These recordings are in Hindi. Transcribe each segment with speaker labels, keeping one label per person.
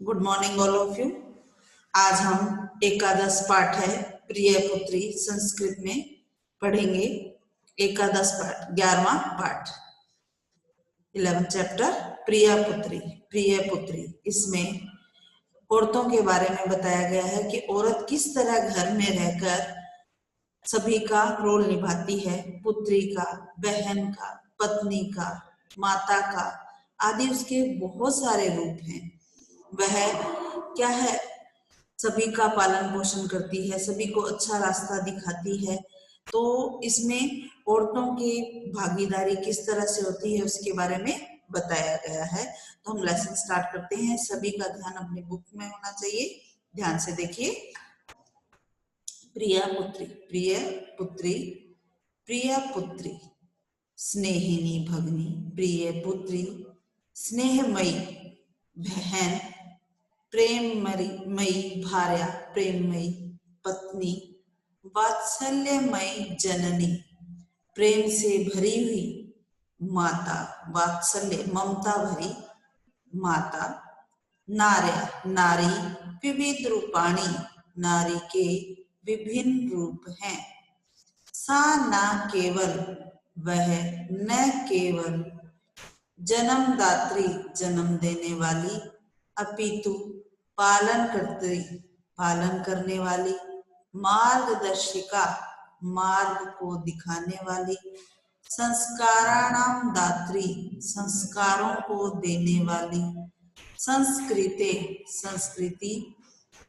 Speaker 1: Good morning all of you. आज हम एकादश पाठ है प्रिय पुत्री संस्कृत में पढ़ेंगे। एकादश पाठ 11वां पाठ 11th चैप्टर प्रिय पुत्री। इसमें औरतों के बारे में बताया गया है कि औरत किस तरह घर में रहकर सभी का रोल निभाती है, पुत्री का, बहन का, पत्नी का, माता का आदि। उसके बहुत सारे रूप हैं। वह क्या है, सभी का पालन पोषण करती है, सभी को अच्छा रास्ता दिखाती है। तो इसमें औरतों की भागीदारी किस तरह से होती है उसके बारे में बताया गया है। तो हम लेसन स्टार्ट करते हैं। सभी का ध्यान अपनी बुक में होना चाहिए। ध्यान से देखिए। प्रिय पुत्री, प्रिय पुत्री, स्नेहिनी भगनी, प्रिय पुत्री, स्नेहमयी बहन, प्रेममयी भार्या, प्रेममयी पत्नी, वात्सल्यमयी जननी, प्रेम से भरी हुई माता, वात्सल्य ममता भरी माता, नार्या नारी, विविध रूपाणी, नारी के विभिन्न रूप हैं। सा न केवल, वह न केवल जन्मदात्री जन्म देने वाली, अपितु पालन करने वाली, मार्गदर्शिका मार्ग को दिखाने वाली, संस्काराणाम दात्री संस्कारों को देने वाली, संस्कृते संस्कृति,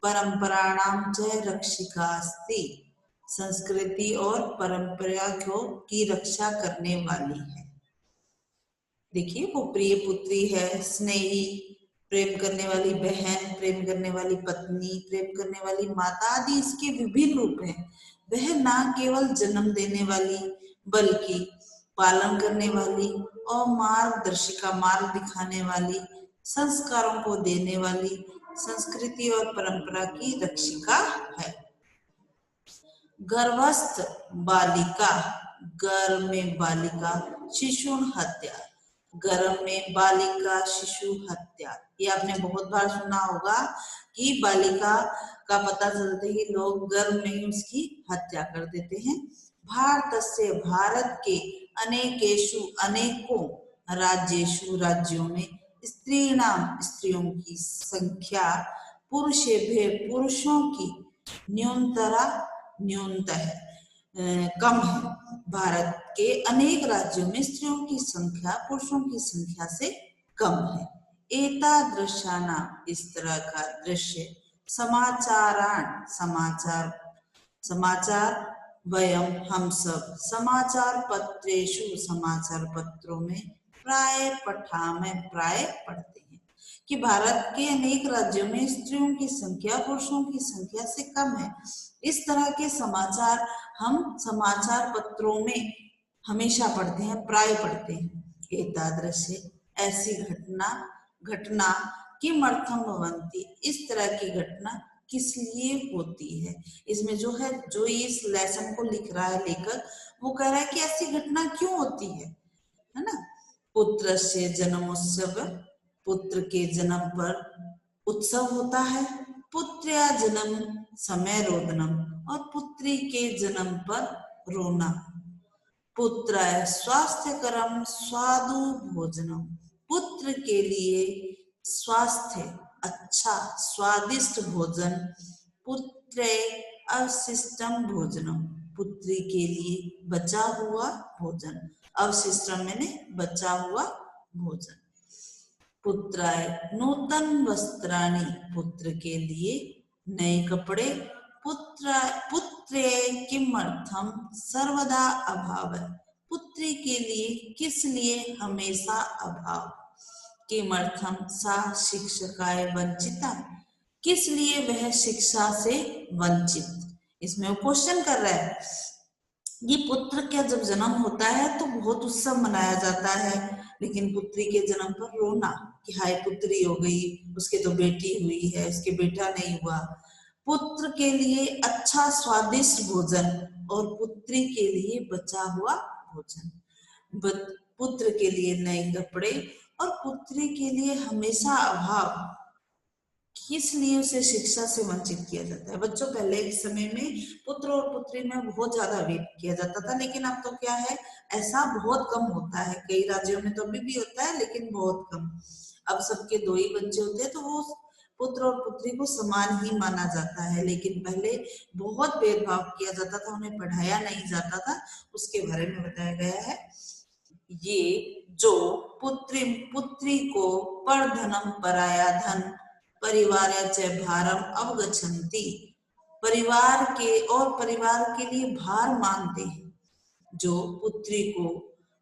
Speaker 1: परंपराणाम च रक्षिका अस्ति संस्कृति और परंपरा की रक्षा करने वाली है। देखिए, वो प्रिय पुत्री है, स्नेही, प्रेम करने वाली बहन, प्रेम करने वाली पत्नी, प्रेम करने वाली माता आदि इसके विभिन्न रूप हैं। वह न केवल जन्म देने वाली बल्कि पालन करने वाली और मार्गदर्शिका मार्ग दिखाने वाली, संस्कारों को देने वाली, संस्कृति और परंपरा की रक्षिका है। गर्भस्थ बालिका, गर्भ में बालिका, शिशु हत्या, गर्भ में बालिका शिशु हत्या। ये आपने बहुत बार सुना होगा कि बालिका का पता चलते ही लोग गर्भ में ही उसकी हत्या कर देते हैं। भारत से, भारत के अनेकेषु अनेकों राज्येषु राज्यों में स्त्रीणाम स्त्रियों की संख्या पुरुषेभ्य पुरुषों की न्यूनता है, कम है। भारत के अनेक राज्यों में स्त्रियों की संख्या पुरुषों की संख्या से कम है। एतादृशाना इस तरह का दृश्य, समाचारान समाचार वयम हम सब, समाचार पत्रेषु समाचार पत्रों में, प्राय पढ़ते हैं कि भारत के अनेक राज्यों में स्त्रियों की संख्या पुरुषों की संख्या से कम है। इस तरह के समाचार हम समाचार पत्रों में हमेशा पढ़ते हैं, प्राय पढ़ते हैं। एतादृश्य ऐसी घटना किमर्थम भवन्ति, इस तरह की घटना किस लिए होती है। इसमें जो इस लेसन को लिख रहा है लेखक, वो कह रहा है कि ऐसी घटना क्यों होती है ना। पुत्र से जन्मोत्सव, पुत्र के जन्म पर उत्सव होता है। पुत्र्या जन्म समय रोदनम, और पुत्री के जन्म पर रोना। पुत्र स्वास्थ्यकरम स्वादु भोजनम, पुत्र के लिए स्वास्थ्य अच्छा स्वादिष्ट भोजन। पुत्र अवशिष्टम भोजनम, पुत्री के लिए बचा हुआ भोजन। अवशिष्टम मैंने बचा हुआ भोजन। पुत्राय नूतन वस्त्राणि, पुत्र के लिए नए कपड़े। पुत्रे किमर्थम सर्वदा अभाव, पुत्री के लिए किस लिए हमेशा अभाव। किमर्थम सा शिक्षकाय वंचिता, किस लिए वह शिक्षा से वंचित। इसमें वो क्वेश्चन कर रहा है। ये पुत्र का जब जन्म होता है तो बहुत उत्सव मनाया जाता है, लेकिन पुत्री के जन्म पर रोना कि हाय पुत्री हो गई, उसके तो बेटी हुई है, उसके बेटा नहीं हुआ। पुत्र के लिए अच्छा स्वादिष्ट भोजन और पुत्री के लिए बचा हुआ भोजन। पुत्र के लिए नए कपड़े और पुत्री के लिए हमेशा अभाव। इसलिए उसे शिक्षा से वंचित किया जाता है। बच्चों, पहले के समय में पुत्र और पुत्री में बहुत ज्यादा वेट किया जाता था, लेकिन अब तो क्या है, ऐसा बहुत कम होता है। कई राज्यों में तो अभी भी होता है, लेकिन बहुत कम। अब सबके दो ही बच्चे होते हैं, तो वो पुत्र और पुत्री को समान ही माना जाता है। लेकिन पहले बहुत भेदभाव किया जाता था, उन्हें पढ़ाया नहीं जाता था। उसके बारे में बताया गया है। ये जो पुत्री पुत्री को परधनम पराया धन परिवार्य भारम अवगच्छन्ति, परिवार के और परिवार के लिए भार मानते हैं। जो पुत्री को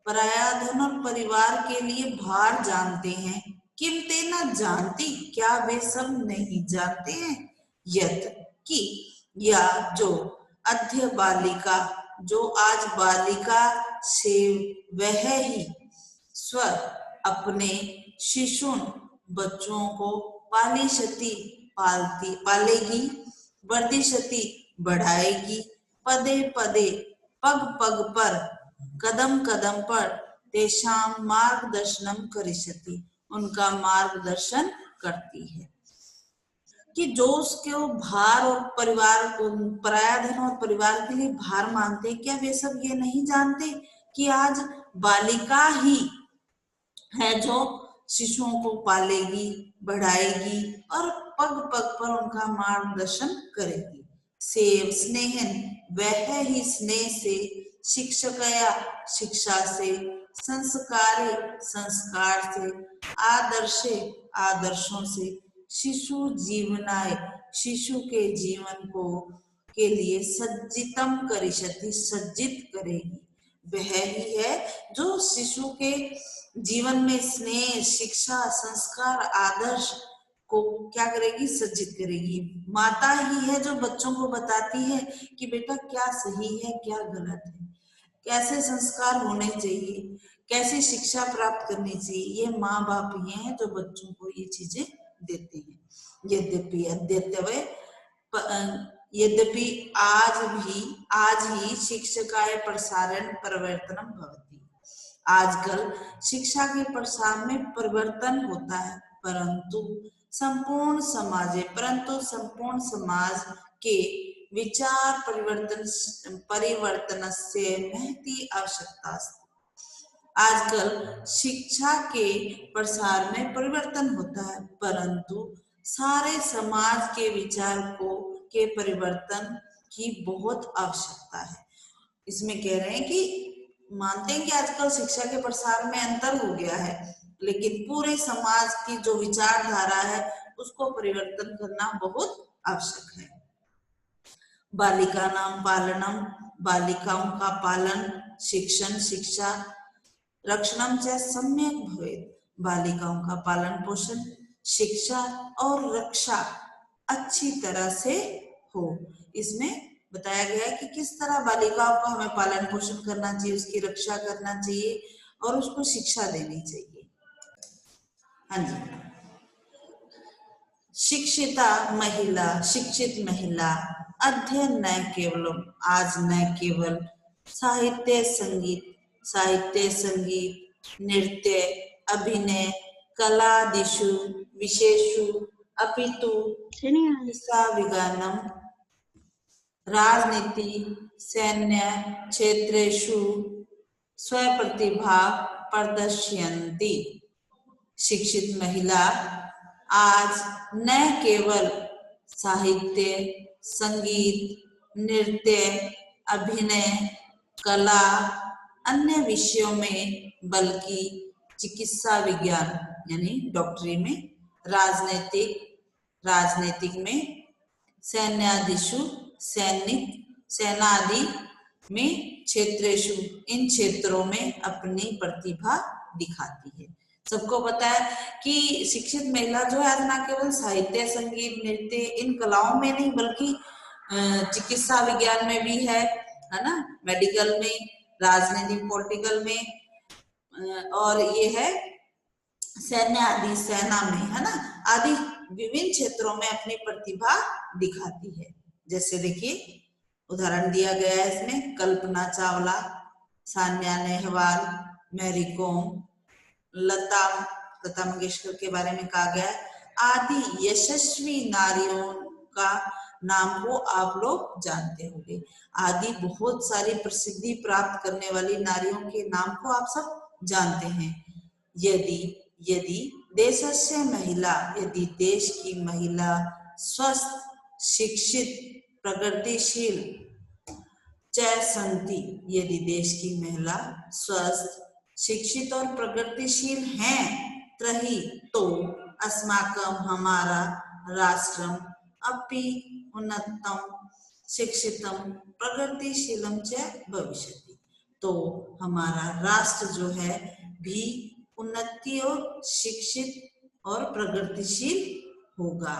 Speaker 1: पराया धन और परिवार के लिए भार जानते हैं, किमते न जानती, क्या वे सब नहीं जानते हैं? यत कि या जो अध्य बालिका, जो आज बालिका से वह ही स्व अपने शिशुन बच्चों को पालिशति पालेगी, वर्धिष्यति बढ़ाएगी, पदे पदे पग पग पर कदम कदम पर तेषां मार्गदर्शनम करिष्यति, उनका मार्गदर्शन करती है। कि जो उसके भार और परिवार को पराया धन और परिवार के लिए भार मानते, क्या वे सब ये नहीं जानते कि आज बालिका ही है जो शिशुओं को पालेगी, बढ़ाएगी और पग पग पर उनका मार्गदर्शन करेगी। सेव स्नेहन, वह ही स्नेह से, शिक्षकया शिक्षा से, संस्कारे संस्कार से, आदर्शे आदर्शों से, शिशु जीवनाय शिशु के जीवन को के लिए सज्जितम करिष्यति, सज्जित करेगी। वह ही है जो शिशु के जीवन में स्नेह, शिक्षा, संस्कार, आदर्श को क्या करेगी, सज्जित करेगी। माता ही है जो बच्चों को बताती है कि बेटा क्या सही है, क्या गलत है, कैसे संस्कार होने चाहिए, कैसे शिक्षा प्राप्त करनी चाहिए। ये माँ बाप ही हैं जो बच्चों को ये चीजें देते हैं। यद्यपि अद्यत्वे यद्यपि आज ही शिक्षकाय प्रसारण परिवर्तनम भवति, आजकल शिक्षा के प्रसार में परिवर्तन होता है, परंतु संपूर्ण समाज के विचार परिवर्तन से महती आवश्यकता है। आजकल शिक्षा के प्रसार में परिवर्तन होता है, परंतु सारे समाज के विचार को के परिवर्तन की बहुत आवश्यकता है। इसमें कह रहे हैं कि मानते हैं कि आजकल शिक्षा के प्रसार में अंतर हो गया है, लेकिन पूरे समाज की जो विचारधारा है उसको परिवर्तन करना बहुत आवश्यक है। बालिका नाम पालनम, बालिकाओं का पालन, शिक्षण शिक्षा, रक्षणम च सम्यक भवेत्, बालिकाओं का पालन पोषण, शिक्षा और रक्षा अच्छी तरह से हो। इसमें बताया गया है कि किस तरह बालिकाओं का हमें पालन पोषण करना चाहिए, उसकी रक्षा करना चाहिए और उसको शिक्षा देनी चाहिए। हाँ जी, शिक्षिता महिला, शिक्षित महिला अध्ययन न केवल आज न केवल साहित्य संगीत नृत्य अभिनय कलादिषु विशेषु अपितु विज्ञानम राजनीति सैन्य क्षेत्रेषु स्वप्रतिभा प्रदर्शयन्ति। शिक्षित महिला आज न केवल साहित्य संगीत नृत्य अभिनय कला अन्य विषयों में, बल्कि चिकित्सा विज्ञान यानी डॉक्टरी में, राजनीतिक में, सैन्यादिषु सेनादि में, क्षेत्रेषु इन क्षेत्रों में अपनी प्रतिभा दिखाती है। सबको पता है कि शिक्षित महिला जो है न केवल साहित्य संगीत नृत्य इन कलाओं में नहीं, बल्कि चिकित्सा विज्ञान में भी है ना, मेडिकल में, राजनीति पॉलिटिकल में, और ये है सैन्य आदि सेना में, है ना, आदि विभिन्न क्षेत्रों में अपनी प्रतिभा दिखाती है। जैसे देखिए उदाहरण दिया गया है इसमें, कल्पना चावला, सान्या नेहवाल, मैरी कॉम, लता मंगेशकर के बारे में कहा गया है, आदि यशस्वी नारियों का नाम को आप लोग जानते होंगे। आदि बहुत सारी प्रसिद्धि प्राप्त करने वाली नारियों के नाम को आप सब जानते हैं। यदि यदि देशस्य महिला, यदि देश की महिला स्वस्थ, शिक्षित, प्रगतिशील च सन्ति, यदि देश की महिला स्वस्थ, शिक्षित और प्रगतिशील हैं तर्हि तो अस्माकं हमारा राष्ट्रम अपि उन्नतम शिक्षितम प्रगतिशीलम च भविष्यति, तो हमारा राष्ट्र जो है भी उन्नति और शिक्षित और प्रगतिशील होगा।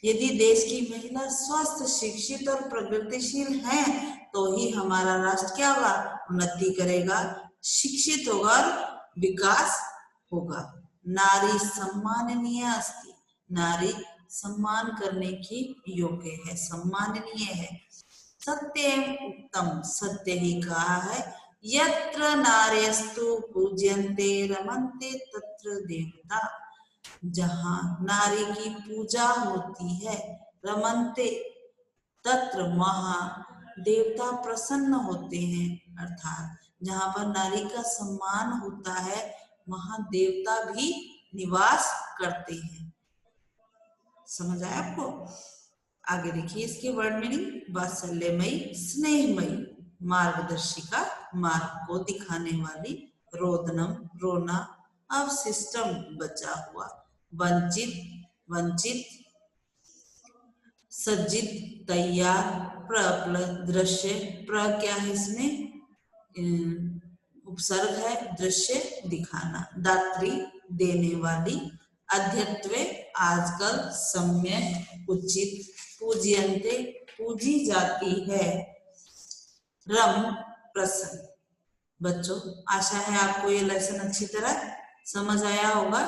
Speaker 1: यदि देश की महिला स्वस्थ, शिक्षित और प्रगतिशील है तो ही हमारा राष्ट्र क्या होगा, उन्नति करेगा, शिक्षित होगा और विकास होगा। नारी सम्माननीय अस्ति, नारी सम्मान करने की योग्य है, सम्माननीय है। सत्य उत्तम, सत्य ही कहा है। यत्र नार्यस्तु पूज्यन्ते रमन्ते तत्र देवता, जहां नारी की पूजा होती है, रमन्ते तत्र वहां देवता प्रसन्न होते हैं, अर्थात जहां पर नारी का सम्मान होता है वहां देवता भी निवास करते हैं। समझ आया आपको? आगे देखिए इसके वर्ड मीनिंग। वात्सल्यमयी, स्नेहमयी, मार्गदर्शिका, मार्ग को दिखाने वाली, रोदनम, रोना, अवशिष्टम, बचा हुआ, वंचित, वंचित, सज्जित, तैयार, प्रप्ल, दृश्य, प्र क्या है इसमें उपसर्ग है, दृश्य दिखाना, दात्री, देने वाली, अध्यत्वे, आजकल, सम्यक, उचित, पूज्यन्ते, पूजी जाती है, रम, प्रसन्न। बच्चों आशा है आपको ये लेसन अच्छी तरह समझ आया होगा।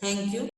Speaker 1: Thank you.